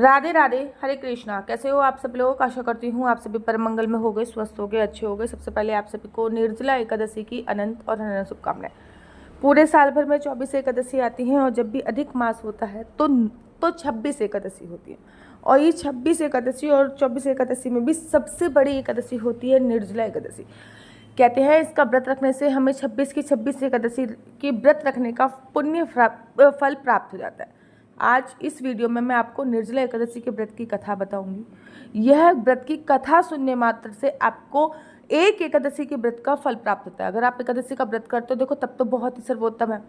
राधे राधे, हरे कृष्णा। कैसे हो आप सब लोग? आशा करती हूँ आप सभी परम मंगल में हो गए, स्वस्थ हो गए, अच्छे हो गए। सबसे पहले आप सभी को निर्जला एकादशी की अनंत और अनंत शुभकामनाएं। पूरे साल भर में 24 एकादशी आती हैं और जब भी अधिक मास होता है तो 26 एकादशी होती है। और ये 26 एकादशी और 24 एकादशी में भी सबसे बड़ी एकादशी होती है निर्जला एकादशी। कहते हैं इसका व्रत रखने से हमें 26 की 26 एकादशी की व्रत रखने का पुण्य फल प्राप्त हो जाता है। आज इस वीडियो में मैं आपको निर्जला एकादशी के व्रत की कथा बताऊंगी। यह व्रत की कथा सुनने मात्र से आपको एक एकादशी के व्रत का फल प्राप्त होता है। अगर आप एकादशी का व्रत करते हो देखो तब तो बहुत ही सर्वोत्तम है,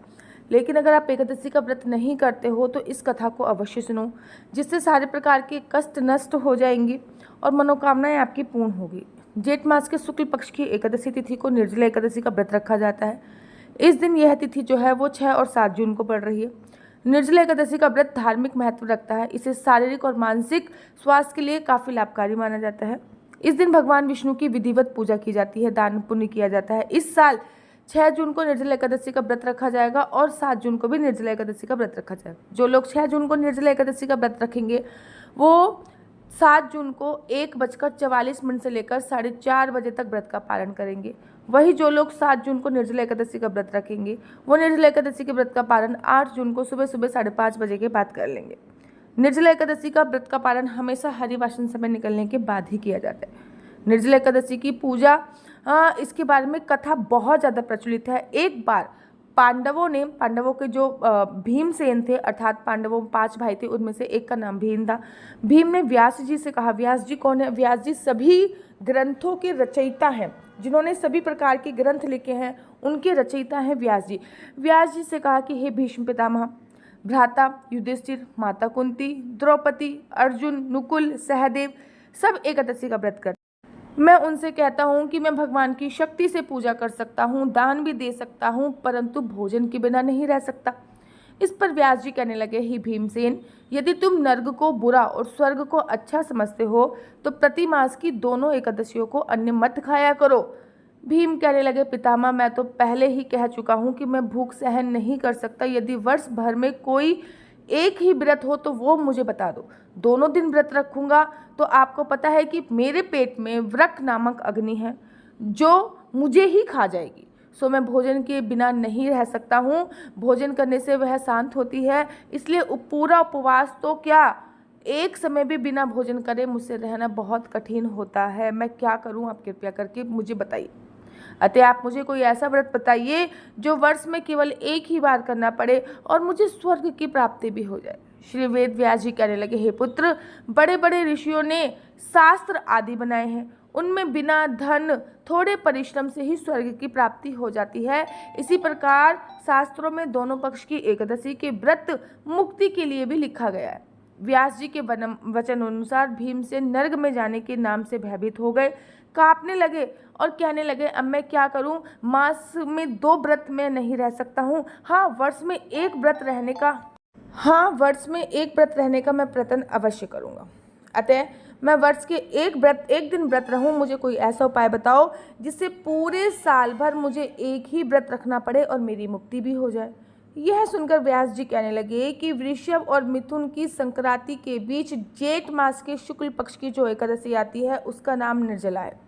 लेकिन अगर आप एकादशी का व्रत नहीं करते हो तो इस कथा को अवश्य सुनो, जिससे सारे प्रकार के कष्ट नष्ट हो जाएंगी और मनोकामनाएं आपकी पूर्ण होगी। जेठ मास के शुक्ल पक्ष की एकादशी तिथि को निर्जला एकादशी का व्रत रखा जाता है। इस दिन यह तिथि जो है वो 6 और 7 जून को पड़ रही है। निर्जला एकादशी का व्रत धार्मिक महत्व रखता है। इसे शारीरिक और मानसिक स्वास्थ्य के लिए काफ़ी लाभकारी माना जाता है। इस दिन भगवान विष्णु की विधिवत पूजा की जाती है, दान पुण्य किया जाता है। इस साल 6 जून को निर्जला एकादशी का व्रत रखा जाएगा और 7 जून को भी निर्जला एकादशी का व्रत रखा जाएगा। जो लोग 6 जून को निर्जला एकादशी का व्रत रखेंगे वो 7 जून को 1:44 से लेकर 4:30 बजे तक व्रत का पालन करेंगे। वही जो लोग 7 जून को निर्जला एकादशी का व्रत रखेंगे वो निर्जला एकादशी के व्रत का पालन 8 जून को सुबह 5:30 बजे के बाद कर लेंगे। निर्जला एकादशी का व्रत का पालन हमेशा हरिवासन समय निकलने के बाद ही किया जाता है। निर्जला एकादशी की पूजा इसके बारे में कथा बहुत ज़्यादा प्रचलित है। एक बार पांडवों के जो भीमसेन थे, अर्थात पांडवों 5 भाई थे, उनमें से एक का नाम भीम था। भीम ने व्यास जी से कहा, व्यास जी कौन है? व्यास जी सभी ग्रंथों के रचयिता हैं, जिन्होंने सभी प्रकार के ग्रंथ लिखे हैं, उनके रचयिता हैं व्यास जी। व्यास जी से कहा कि हे भीष्म पितामह, भ्राता युधिष्ठिर, माता कुंती, द्रौपदी, अर्जुन, नुकुल, सहदेव सब एकादशी का व्रत करते। मैं उनसे कहता हूँ कि मैं भगवान की शक्ति से पूजा कर सकता हूँ, दान भी दे सकता हूँ, परंतु भोजन के बिना नहीं रह सकता। इस पर व्यास जी कहने लगे, ही भीमसेन, यदि तुम नर्क को बुरा और स्वर्ग को अच्छा समझते हो तो प्रति मास की दोनों एकादशियों को अन्न मत खाया करो। भीम कहने लगे, पितामह मैं तो पहले ही कह चुका हूँ कि मैं भूख सहन नहीं कर सकता। यदि वर्ष भर में कोई एक ही व्रत हो तो वो मुझे बता दो। दोनों दिन व्रत रखूंगा तो आपको पता है कि मेरे पेट में वृक नामक अग्नि है जो मुझे ही खा जाएगी। सो मैं भोजन के बिना नहीं रह सकता हूँ। भोजन करने से वह शांत होती है, इसलिए पूरा उपवास तो क्या, एक समय भी बिना भोजन करे मुझसे रहना बहुत कठिन होता है। मैं क्या करूँ, आप कृपया करके मुझे बताइए। अतः आप मुझे कोई ऐसा व्रत बताइए जो वर्ष में केवल एक ही बार करना पड़े और मुझे स्वर्ग की प्राप्ति भी हो जाए। श्री वेद व्यास जी कहने लगे, हे पुत्र, बड़े बड़े ऋषियों ने शास्त्र आदि बनाए हैं, उनमें बिना धन थोड़े परिश्रम से ही स्वर्ग की प्राप्ति हो जाती है। इसी प्रकार शास्त्रों में दोनों पक्ष की एकादशी के व्रत मुक्ति के लिए भी लिखा गया है। व्यास जी के वचन अनुसार भीमसेन नर्क में जाने के नाम से भयभीत हो गए, कांपने लगे और कहने लगे, अब मैं क्या करूं? मास में 2 व्रत में नहीं रह सकता हूं। हाँ, वर्ष में एक व्रत रहने का मैं प्रयत्न अवश्य करूंगा। अतः मैं वर्ष के एक दिन व्रत रहूं। मुझे कोई ऐसा उपाय बताओ जिससे पूरे साल भर मुझे एक ही व्रत रखना पड़े और मेरी मुक्ति भी हो जाए। यह सुनकर व्यास जी कहने लगे कि वृषभ और मिथुन की संक्रांति के बीच जेठ मास के शुक्ल पक्ष की जो एकादशी आती है उसका नाम निर्जला है।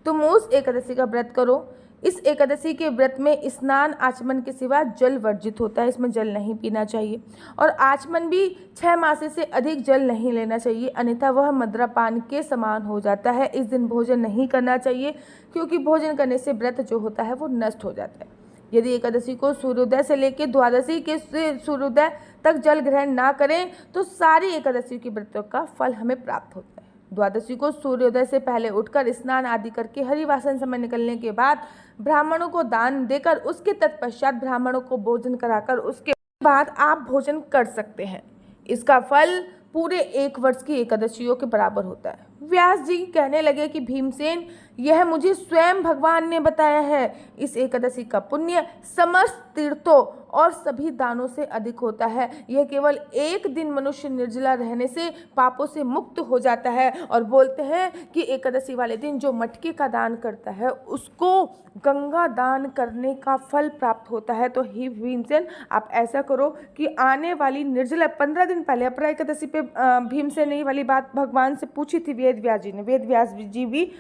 तुम उस एकादशी का व्रत करो। इस एकादशी के व्रत में स्नान आचमन के सिवा जल वर्जित होता है, इसमें जल नहीं पीना चाहिए और आचमन भी 6 मासे से अधिक जल नहीं लेना चाहिए, अन्यथा वह मद्रापान के समान हो जाता है। इस दिन भोजन नहीं करना चाहिए क्योंकि भोजन करने से व्रत जो होता है वो नष्ट हो जाता है। यदि एकादशी को सूर्योदय से लेकर द्वादशी के सूर्योदय तक जल ग्रहण ना करें तो सारी एकादशी के व्रतों का फल हमें प्राप्त होता है। द्वादशी को सूर्योदय से पहले उठकर स्नान आदि करके हरिवासन समय निकलने के बाद ब्राह्मणों को दान देकर उसके तत्पश्चात ब्राह्मणों को भोजन कराकर उसके बाद आप भोजन कर सकते हैं। इसका फल पूरे 1 वर्ष की एकादशियों के बराबर होता है। व्यास जी कहने लगे कि भीमसेन, यह मुझे स्वयं भगवान ने बताया है। इस एकादशी का पुण्य समस्त तीर्थों और सभी दानों से अधिक होता है। यह केवल एक दिन मनुष्य निर्जला रहने से पापों से मुक्त हो जाता है। और बोलते हैं कि एकादशी वाले दिन जो मटके का दान करता है उसको गंगा दान करने का फल प्राप्त होता है। तो ही भीमसेन, आप ऐसा करो कि आने वाली निर्जला 15 दिन पहले अपरा एकादशी पे भीमसेन ने ये वाली बात भगवान से पूछी थी वेद व्यास जी ने। वेद व्यास जी भी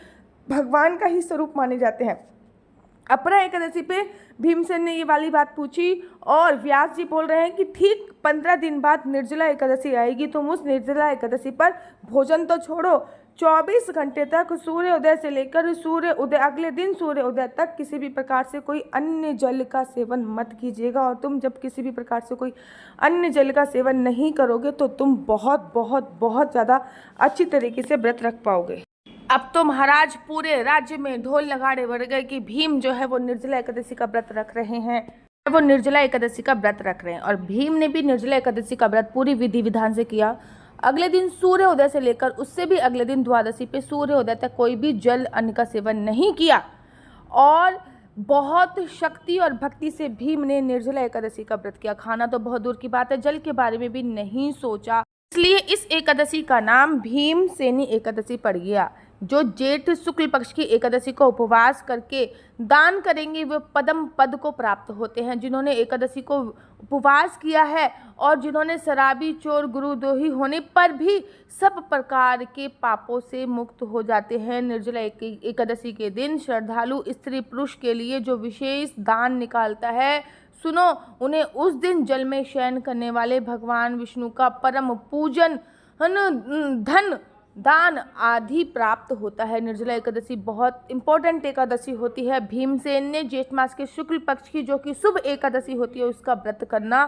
भगवान का ही स्वरूप माने जाते हैं। अपरा एकादशी पे भीमसेन ने ये वाली बात पूछी और व्यास जी बोल रहे हैं कि ठीक 15 दिन बाद निर्जला एकादशी आएगी, तुम उस निर्जला एकादशी पर भोजन तो छोड़ो, 24 घंटे तक सूर्योदय से लेकर सूर्य उदय अगले दिन सूर्य उदय तक किसी भी प्रकार से कोई अन्य जल का सेवन मत कीजिएगा। और तुम जब किसी भी प्रकार से कोई अन्य जल का सेवन नहीं करोगे तो तुम बहुत बहुत बहुत ज़्यादा अच्छी तरीके से व्रत रख पाओगे। अब तो महाराज पूरे राज्य में ढोल नगाड़े बढ़ गए कि भीम जो है वो निर्जला एकादशी का व्रत रख रहे हैं, वो निर्जला एकादशी का व्रत रख रहे हैं। और भीम ने भी निर्जला एकादशी का व्रत पूरी विधि विधान से किया। अगले दिन सूर्य उदय से लेकर उससे भी अगले दिन द्वादशी पे सूर्य उदय तक कोई भी जल अन्न का सेवन नहीं किया। और बहुत शक्ति और भक्ति से भीम ने निर्जला एकादशी का व्रत किया। खाना तो बहुत दूर की बात है, जल के बारे में भी नहीं सोचा। इसलिए इस एकादशी का नाम भीमसेनी एकादशी पड़ गया। जो जेठ शुक्ल पक्ष की एकादशी को उपवास करके दान करेंगे वे पदम पद को प्राप्त होते हैं। जिन्होंने एकादशी को उपवास किया है और जिन्होंने शराबी, चोर, गुरुद्रोही होने पर भी सब प्रकार के पापों से मुक्त हो जाते हैं। निर्जला एकादशी के दिन श्रद्धालु स्त्री पुरुष के लिए जो विशेष दान निकालता है, सुनो, उन्हें उस दिन जल में शयन करने वाले भगवान विष्णु का परम पूजन, धन, दान आदि प्राप्त होता है। निर्जला एकादशी बहुत इंपॉर्टेंट एकादशी होती है। भीमसेन ने जेठ मास के शुक्ल पक्ष की जो कि शुभ एकादशी होती है उसका व्रत करना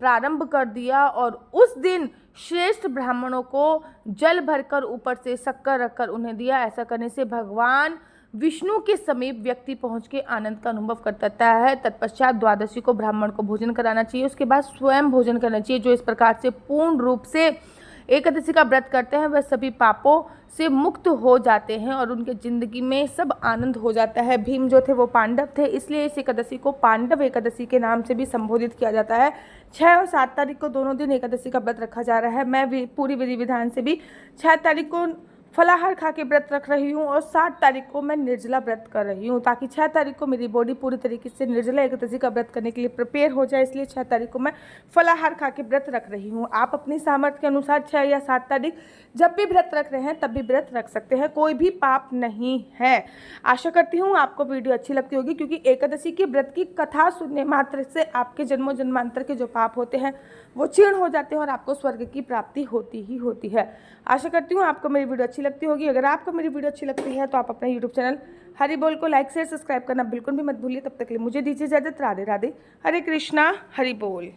प्रारंभ कर दिया और उस दिन श्रेष्ठ ब्राह्मणों को जल भरकर ऊपर से शक्कर रखकर उन्हें दिया। ऐसा करने से भगवान विष्णु के समीप व्यक्ति पहुंच के आनंद का अनुभव करता है। तत्पश्चात द्वादशी को ब्राह्मण को भोजन कराना चाहिए, उसके बाद स्वयं भोजन करना चाहिए। जो इस प्रकार से पूर्ण रूप से एकादशी का व्रत करते हैं वह सभी पापों से मुक्त हो जाते हैं और उनके जिंदगी में सब आनंद हो जाता है। भीम जो थे वो पांडव थे, इसलिए इस एकादशी को पांडव एकादशी के नाम से भी संबोधित किया जाता है। 6 और 7 तारीख को दोनों दिन एकादशी का व्रत रखा जा रहा है। मैं भी पूरी विधि विधान से भी 6 तारीख को फलाहार खा के व्रत रख रही हूँ और 7 तारीख को मैं निर्जला व्रत कर रही हूँ, ताकि 6 तारीख को मेरी बॉडी पूरी तरीके से निर्जला एकादशी का व्रत करने के लिए प्रिपेयर हो जाए। इसलिए 6 तारीख को मैं फलाहार खा के व्रत रख रही हूँ। आप अपनी सामर्थ्य के अनुसार 6 या 7 तारीख जब भी व्रत रख रहे हैं तब भी व्रत रख सकते हैं, कोई भी पाप नहीं है। आशा करती हूँ आपको वीडियो अच्छी लगती होगी, क्योंकि एकादशी के व्रत की कथा सुनने मात्र से आपके जन्मों जन्मांतर के जो पाप होते हैं वो क्षीण हो जाते हैं और आपको स्वर्ग की प्राप्ति होती ही होती है। आशा करती हूँ आपको मेरी वीडियो अच्छी लगती होगी। अगर आपको मेरी वीडियो अच्छी लगती है तो आप अपने यूट्यूब चैनल हरि बोल को लाइक शेयर सब्सक्राइब करना बिल्कुल भी मत भूलिए। तब तक के लिए मुझे दीजिए इजाजत। राधे राधे, हरे कृष्णा, हरि बोल।